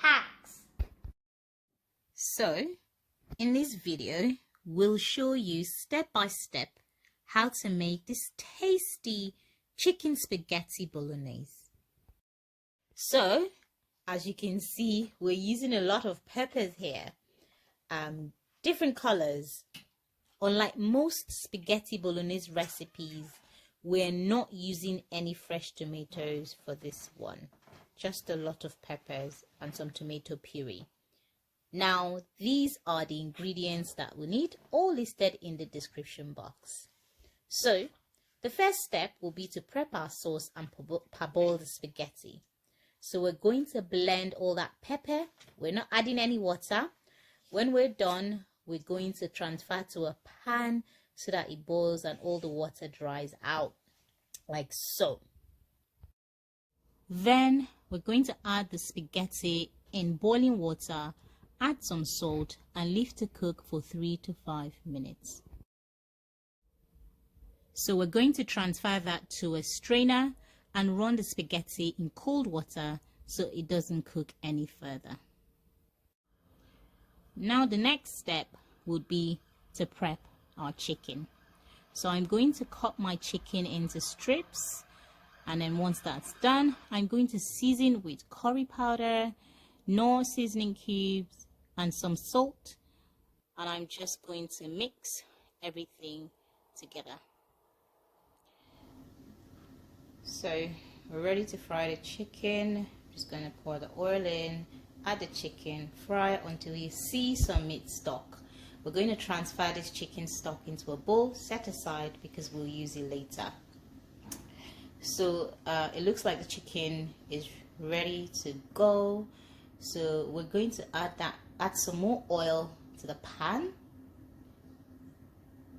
Hacks. So, in this video, we'll show you step by step how to make this tasty chicken spaghetti bolognese. So, as you can see, we're using a lot of peppers here, different colors. Unlike most spaghetti bolognese recipes, we're not using any fresh tomatoes for this one, just a lot of peppers and some tomato puree. Now, these are the ingredients that we need, all listed in the description box. So, the first step will be to prep our sauce and parboil the spaghetti. So we're going to blend all that pepper. We're not adding any water. When we're done, we're going to transfer to a pan so that it boils and all the water dries out, like so. Then we're going to add the spaghetti in boiling water, add some salt, and leave to cook for 3 to 5 minutes. So we're going to transfer that to a strainer and run the spaghetti in cold water so it doesn't cook any further. Now the next step would be to prep our chicken. So I'm going to cut my chicken into strips, and then once that's done, I'm going to season with curry powder, Knorr seasoning cubes, and some salt, and I'm just going to mix everything together. So we're ready to fry the chicken. I'm just going to pour the oil in, add the chicken, fry until you see some meat stock. We're going to transfer this chicken stock into a bowl, set aside because we'll use it later. So it looks like the chicken is ready to go. So we're going to add some more oil to the pan,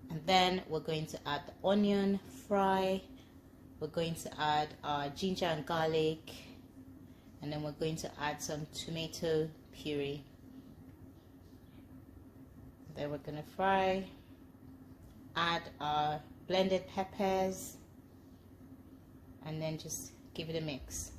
and then we're going to add the onion, fry. We're going to add our ginger and garlic, and then we're going to add some tomato puree. Then we're going to fry, add our blended peppers, and then just give it a mix.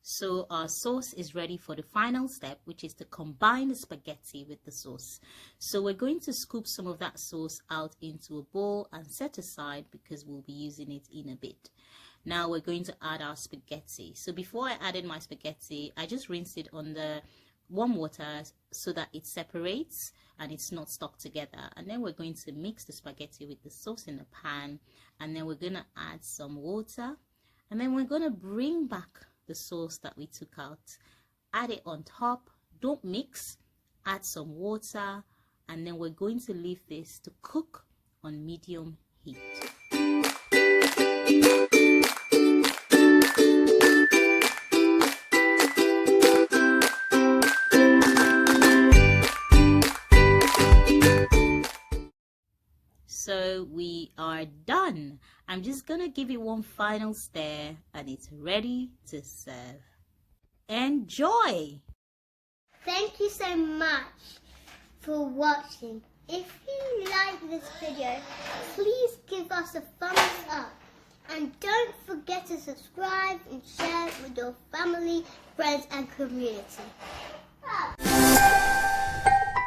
So our sauce is ready for the final step, which is to combine the spaghetti with the sauce. So we're going to scoop some of that sauce out into a bowl and set aside because we'll be using it in a bit. Now we're going to add our spaghetti. So before I added my spaghetti, I just rinsed it under warm water so that it separates and it's not stuck together. And then we're going to mix the spaghetti with the sauce in the pan, and then we're going to add some water, and then we're going to bring back the sauce that we took out, add it on top, don't mix, add some water, and then we're going to leave this to cook on medium heat. So we are done. I'm just gonna give it one final stir and it's ready to serve. Enjoy! Thank you so much for watching. If you like this video, please give us a thumbs up. And don't forget to subscribe and share it with your family, friends and community.